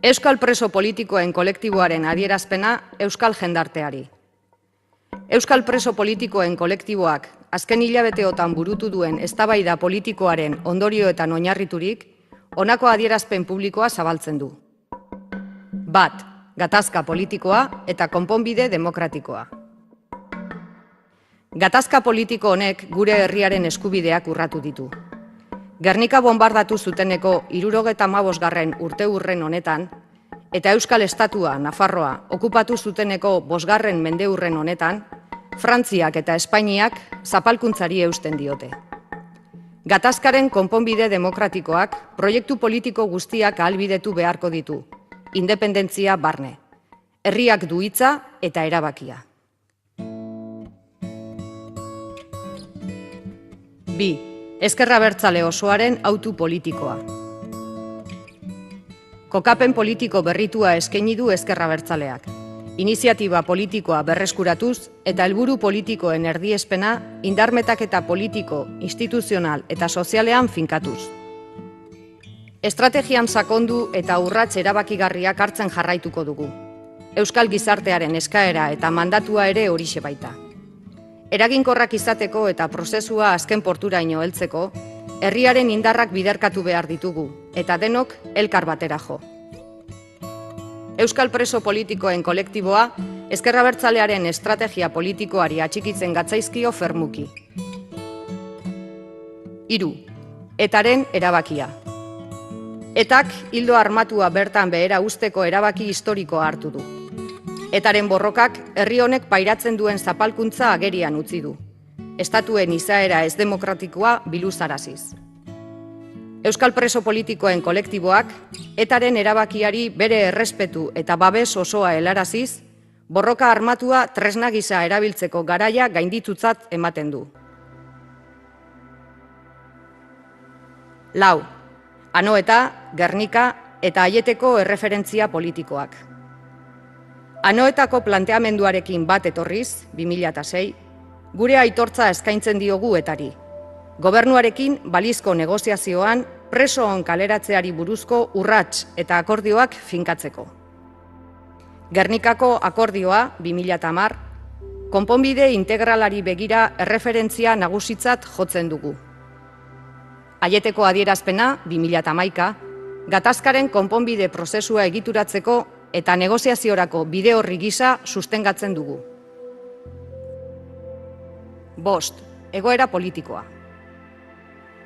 Euskal preso politikoen kolektiboaren adierazpena euskal jendarteari. Euskal preso politikoen kolektiboak azken hilabeteotan burutu duen eztabaida politikoaren ondorioetan oinarriturik, honako adierazpen publikoa zabaltzen du. 1. Gatazka politikoa eta konponbide demokratikoa. Gatazka politiko honek gure herriaren eskubideak urratu ditu. Gernika bonbardatu zuteneko 75. urteurren honetan, eta Euskal Estatua, Nafarroa, okupatu zuteneko 5. mendeurren honetan, Frantziak eta Espainiak zapalkuntzari eusten diote. Gatazkaren konponbide demokratikoak proiektu politiko guztiak ahalbidetu beharko ditu, independentzia barne, herriak du hitza eta erabakia. 2. Ezker Abertzale osoaren autu politikoa. Kokapen politiko berritua eskaini du Ezker Abertzaleak. Iniziatiba politikoa berreskuratuz eta helburu politikoen erdiespena indarmetaketa politiko, instituzional eta sozialean finkatuz. Estrategian sakondu eta urrats erabakigarriak hartzen jarraituko dugu. Euskal gizartearen eskaera eta mandatua ere horixe baita. Eraginkorrak izateko eta prozesua azken porturaino heltzeko, herriaren indarrak biderkatu behar ditugu, eta denok elkar batera jo. Euskal preso politikoen kolektiboa, Ezker Abertzalearen estrategia politikoari atxikitzen gatzaizkio fermuki. 3. Etaren erabakia. Etak hildo armatua bertan behera usteko erabaki historikoa hartu du. Etaren borrokak herri honek pairatzen duen zapalkuntza agerian utzi du. Estatuen izaera ez demokratikoa biluzaraziz. Euskal preso politikoen kolektiboak, etaren erabakiari bere errespetu eta babes osoa helaraziz, borroka armatua tresna gisa erabiltzeko garaia gainditutzat ematen du. 4. Anoeta, Gernika eta Aieteko erreferentzia politikoak. Anoetako planteamenduarekin bat etorriz, 2006, gure aitortza eskaintzen diogu etari. Gobernuarekin balizko negoziazioan presoon kaleratzeari buruzko urrats eta akordioak finkatzeko. Gernikako akordioa, 2010, konponbide integralari begira erreferentzia nagusitzat jotzen dugu. Aieteko adierazpena, 2011, gatazkaren konponbide prozesua egituratzeko eta negoziaziorako bide horri gisa sustengatzen dugu. 5. Egoera politikoa.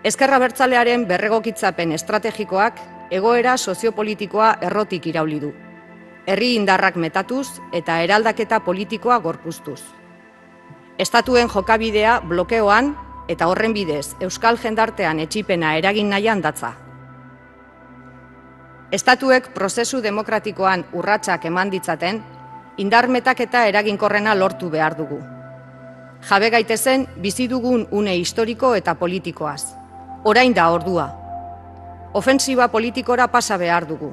Ezker Abertzalearen berregokitzapen estrategikoak egoera soziopolitikoa errotik irauli du. Herri indarrak metatuz eta eraldaketa politikoa gorpuztuz. Estatuen jokabidea blokeoan eta horren bidez euskal jendartean etxipena eragin nahian datza. Estatuek prozesu demokratikoan urratsak eman ditzaten, indarmetaketa eraginkorrena lortu behar dugu. Jabe gaitezen bizi dugun une historiko eta politikoaz. Orain da ordua. Ofensiba politikora pasa behar dugu.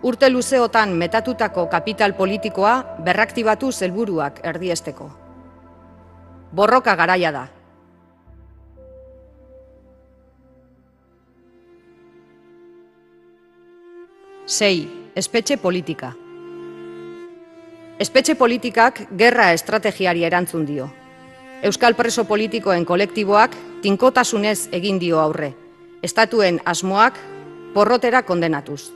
Urte luzeotan metatutako kapital politikoa berraktibatu helburuak erdiesteko. Borroka garaia da. 6. Espetxe politika. Espetxe politikak gerra estrategiari erantzun dio. Euskal preso politikoen kolektiboak tinkotasunez egin dio aurre. Estatuen asmoak porrotera kondenatuz.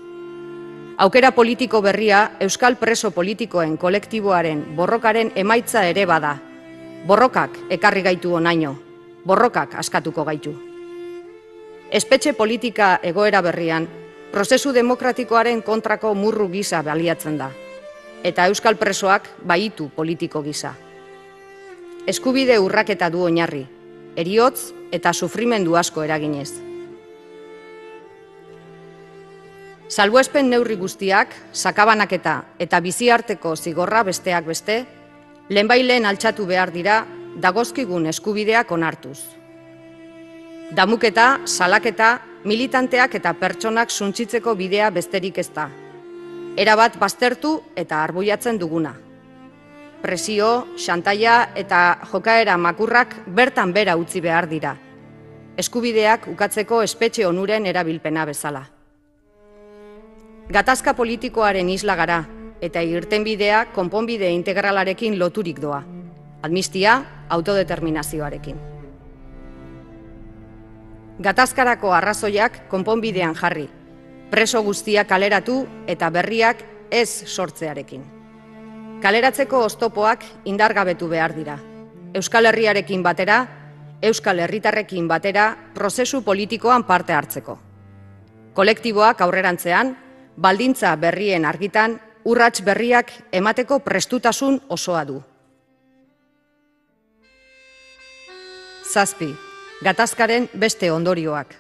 Aukera politiko berria Euskal preso politikoen kolektiboaren borrokaren emaitza ere bada. Borrokak ekarri gaitu honaino. Borrokak askatuko gaitu. Espetxe politika egoera berrian, prozesu demokratikoaren kontrako murru gisa baliatzen da, eta euskal presoak baitu politiko gisa. Eskubide urraketa du oinarri, heriotz eta sufrimendu asko eraginez. Salbuespen neurri guztiak, sakabanaketa eta biziarteko zigorra besteak beste, lehenbailen altxatu behar dira dagozkigun eskubideak onartuz. Damuketa, salaketa, militanteak eta pertsonak suntsitzeko bidea besterik ez da. Erabat baztertu eta arbuiatzen duguna. Presio, xantaia eta jokaera makurrak bertan bera utzi behar dira. Eskubideak ukatzeko espetxe onuren erabilpena bezala. Gatazka politikoaren isla gara, eta irtenbidea konponbide integralarekin loturik doa. Amnistia, autodeterminazioarekin. Gatazkarako arrazoiak konponbidean jarri, preso guztiak kaleratu eta berriak ez sortzearekin. Kaleratzeko oztopoak indargabetu behar dira. Euskal Herriarekin batera, Euskal Herritarrekin batera, prozesu politikoan parte hartzeko. Kolektiboak aurrerantzean, baldintza berrien argitan, urrats berriak emateko prestutasun osoa du. 7. Gatazkaren beste ondorioak.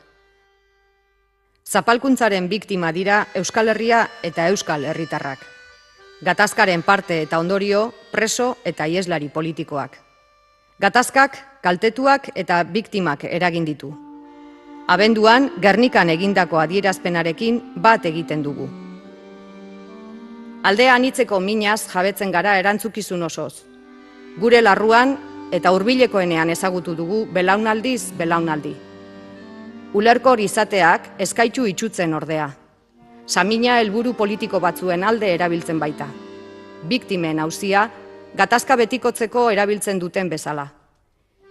Zapalkuntzaren biktima dira Euskal Herria eta Euskal Herritarrak. Gatazkaren parte eta ondorio, preso eta ieslari politikoak. Gatazkak, kaltetuak eta biktimak eragin ditu. Abenduan, Gernikan egindako adierazpenarekin bat egiten dugu. Aldea anitzeko minaz jabetzen gara erantzukizun osoz. Gure larruan eta hurbilekoenean ezagutu dugu belaunaldiz belaunaldi. Ulerkor izateak eskaitzu itxutzen ordea. Samina helburu politiko batzuen alde erabiltzen baita. Biktimen auzia gatazka betikotzeko erabiltzen duten bezala.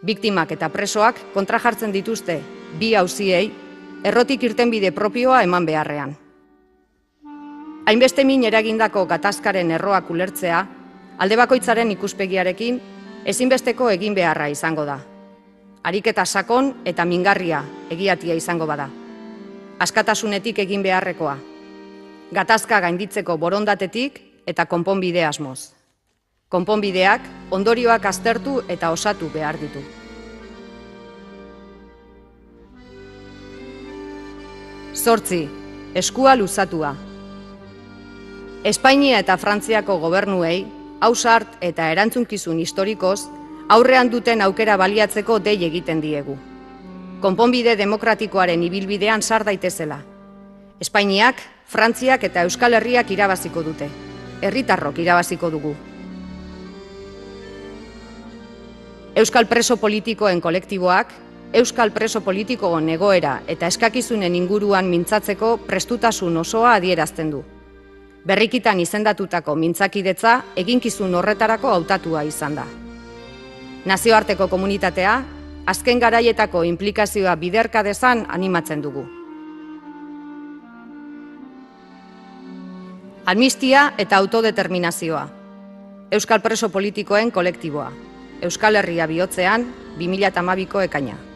Biktimak eta presoak kontrajartzen dituzte bi auziei errotik irtenbide propioa eman beharrean. Hainbeste min eragindako gatazkaren erroak ulertzea, alde bakoitzaren ikuspegiarekin ezinbesteko egin beharra izango da. Ariketa sakon eta mingarria egiatia izango bada. Askatasunetik egin beharrekoa. Gatazka gainditzeko borondatetik eta konponbide asmoz. Konponbideak ondorioak aztertu eta osatu behar ditu. Zortzi, eskua luzatua. Espainia eta Frantziako gobernuei, ausart eta erantzunkizun historikoz, aurrean duten aukera baliatzeko dei egiten diegu. Konponbide demokratikoaren ibilbidean sar daitezela. Espainiak, Frantziak eta Euskal Herriak irabaziko dute. Herritarrok irabaziko dugu. Euskal preso politikoen kolektiboak, Euskal preso politikoen egoera eta eskakizunen inguruan mintzatzeko prestutasun osoa adierazten du. Berrikitan izendatutako mintzakidetza eginkizun horretarako hautatua izan da. Nazioarteko komunitatea, azken garaietako inplikazioa biderka dezan animatzen dugu. Amnistia eta autodeterminazioa. Euskal preso politikoen kolektiboa. Euskal Herria bihotzean 2012ko ekaina.